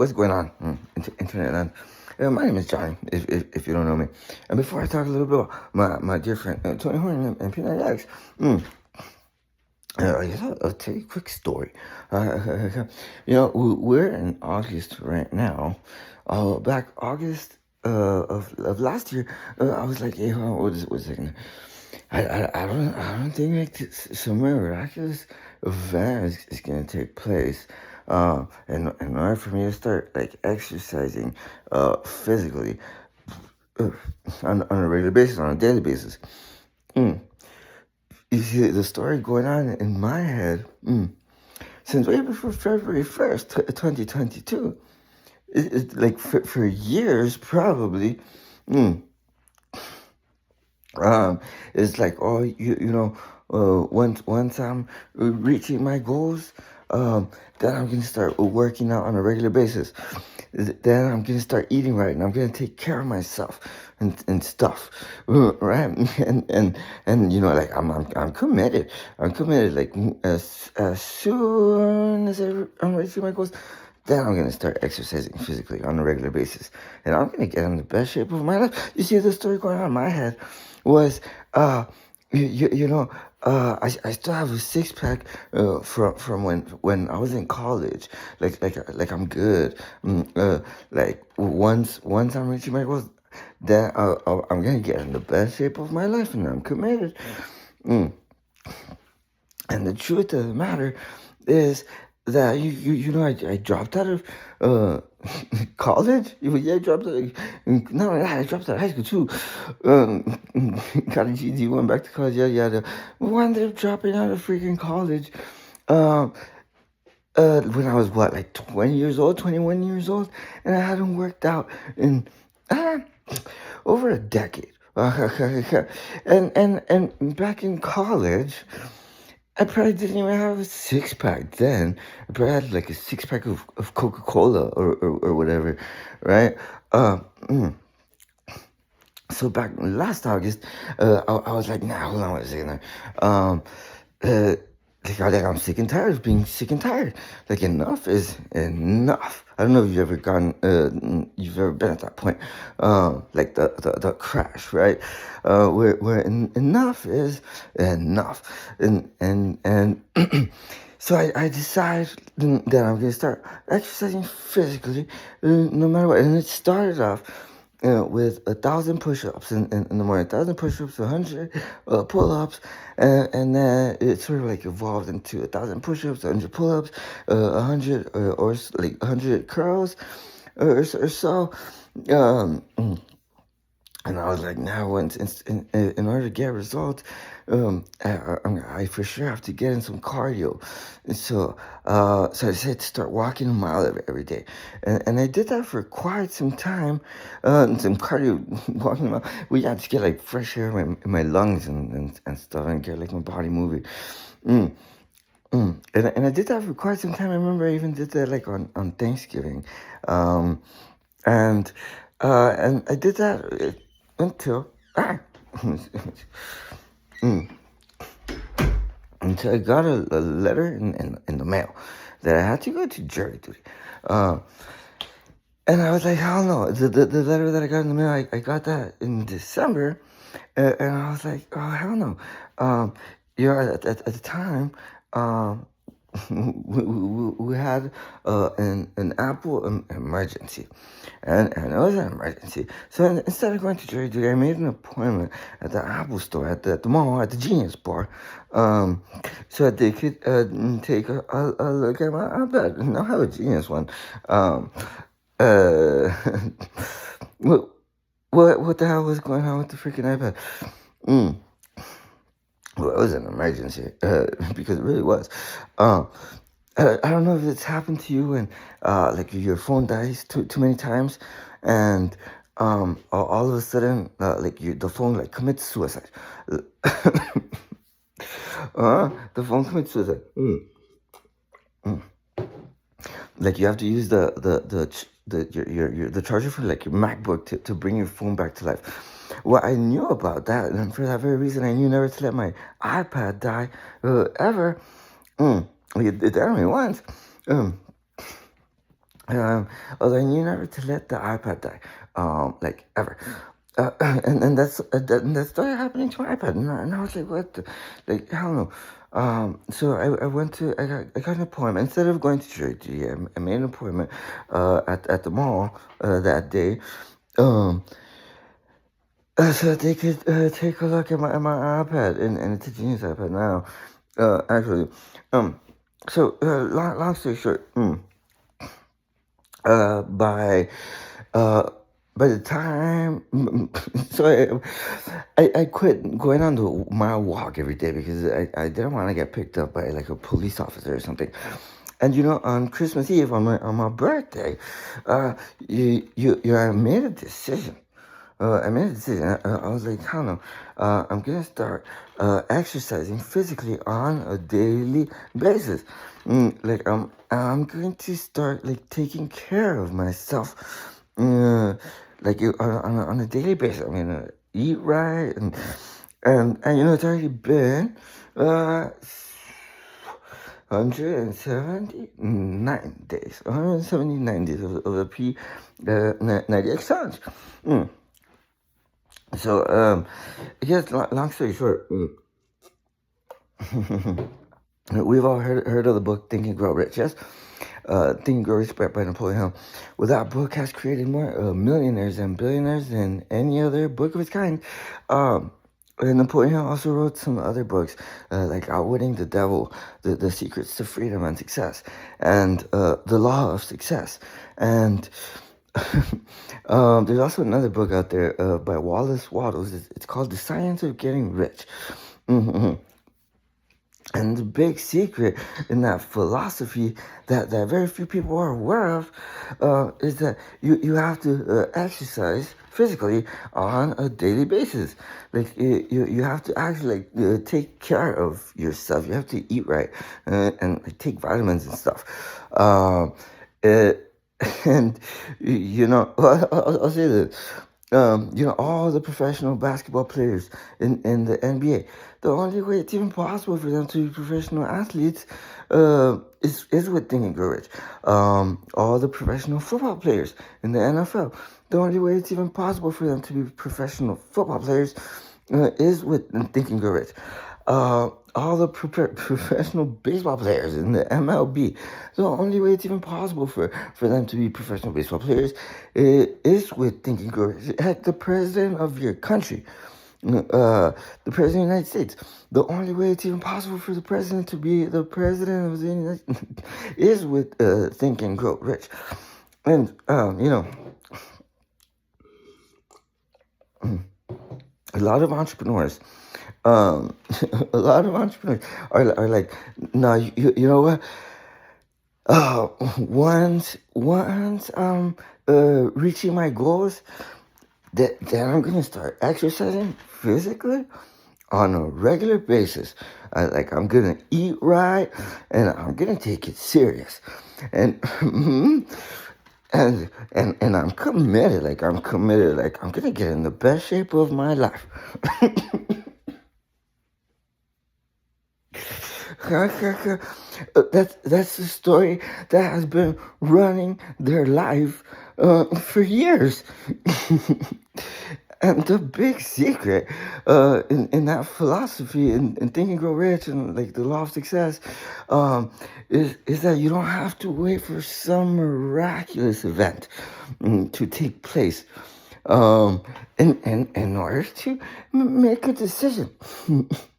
what's going on, internet land? My name is Johnny, if you don't know me. And before I talk a little bit about my dear friend Tony Horn and Peanut X, I'll tell you a quick story. We're in August right now. Back August of last year, I was like, hey, hold on, what's a second. I don't think like some miraculous event is gonna take place. In order for me to start like exercising, physically, uh, on a regular basis, on a daily basis. Mm. You see the story going on in my head. Since way before February 1st, 2022, it's like for years probably. Mm, it's like, oh, once I'm reaching my goals, then I'm gonna start working out on a regular basis. Then I'm gonna start eating right, and I'm gonna take care of myself and stuff, right? And like I'm committed. I'm committed. Like as soon as I'm reaching my goals, then I'm gonna start exercising physically on a regular basis, and I'm gonna get in the best shape of my life. You see, the story going on in my head was, I still have a six pack from when I was in college. Like I'm good. Like once I'm reaching my goals, then I'm gonna get in the best shape of my life, and I'm committed. Mm. And the truth of the matter is that I dropped out of college. Yeah, I dropped out. Not only that, I dropped out of high school too. Got a GED, went back to college. Yeah. Wound up dropping out of freaking college. Um, when I was like 20 years old, 21 years old, and I hadn't worked out in over a decade. And back in college, I probably didn't even have a six pack then. I probably had like a six pack of Coca Cola or whatever, right? Mm. So back last August, I was like, nah, hold on a second. Uh, I'm sick and tired of being sick and tired. Like enough is enough. I don't know if you've ever been at that point, like the crash, right? Where enough is enough, and so I decided that I'm gonna start exercising physically, no matter what. And it started off with 1,000 push-ups in the morning, 1,000 push-ups, 100 pull-ups, and then it sort of like evolved into 1,000 push-ups, 100 pull-ups, 100 like 100 curls, or so. Um, and I was like, now, once in order to get results, I for sure have to get in some cardio. And so I decided to start walking a mile every day. And I did that for quite some time. Some cardio, walking a mile. We had to get like fresh air in my lungs and stuff, and get like my body moving. Mm, and I did that for quite some time. I remember I even did that like on Thanksgiving. Um, and and I did that until mm, until I got a letter in the mail that I had to go to jury duty. And I was like, hell no. The letter that I got in the mail, I got that in December. And I was like, oh, hell no. At the time, um, we had an Apple emergency, and it was an emergency. So instead of going to jury duty, I made an appointment at the Apple store at the mall at the Genius Bar, so that they could take a look at my iPad. And I have a Genius one. Uh, what what the hell was going on with the freaking iPad? Mm. Well, it was an emergency, because it really was. Um, I don't know if it's happened to you, and like your phone dies too many times, and all of a sudden, the phone like commits suicide. The phone commits suicide. Mm. Like you have to use the charger for like your MacBook to bring your phone back to life. Well, I knew about that, and for that very reason, I knew never to let my iPad die ever. It did only once. Um, although I knew never to let the iPad die, like ever. And that started happening to my iPad, and I was like, what? Like, hell no. So I went to I got an appointment instead of going to church. Yeah, I made an appointment at the mall that day. Um, so that they could take a look at my iPad, and it's a genius iPad now. Actually, um, so long story short, uh, by uh by the time so I quit going on the mile walk every day because I didn't want to get picked up by like a police officer or something. And on Christmas Eve on my birthday, I made a decision. I made a decision. I was like, I don't know. I'm gonna start exercising physically on a daily basis. Like I'm going to start like taking care of myself. Like on a daily basis. I'm gonna eat right and it's already been 179 days. 179 days of the P90X challenge. So, I guess long story short, we've all heard of the book Think and Grow Rich, yes? Think and Grow Rich by Napoleon Hill. Well, that book has created more millionaires and billionaires than any other book of its kind. And Napoleon Hill also wrote some other books, like Outwitting the Devil, the Secrets to Freedom and Success, and The Law of Success. And there's also another book out there by Wallace Waddles. It's called The Science of Getting Rich. hmm And the big secret in that philosophy that very few people are aware of is that you have to exercise physically on a daily basis. Like you have to actually take care of yourself. You have to eat right and like, take vitamins and stuff. It, and I'll say this. All the professional basketball players in the NBA, the only way it's even possible for them to be professional athletes is with Think and Grow Rich. All the professional football players in the NFL, the only way it's even possible for them to be professional football players is with Think and Grow Rich. All the professional baseball players in the MLB, the only way it's even possible for them to be professional baseball players is with Think and Grow Rich. Heck, the president of your country, the president of the United States, the only way it's even possible for the president to be the president of the United States is with Think and Grow Rich. And, a lot of entrepreneurs um a lot of entrepreneurs are like, no, you know what, uh once reaching my goals, then I'm gonna start exercising physically on a regular basis. I'm gonna eat right and I'm gonna take it serious. And and I'm committed. I'm committed. I'm gonna get in the best shape of my life. That's the story that has been running their life for years. And the big secret in that philosophy in Think and Grow Rich and like the law of success is that you don't have to wait for some miraculous event to take place in order to make a decision.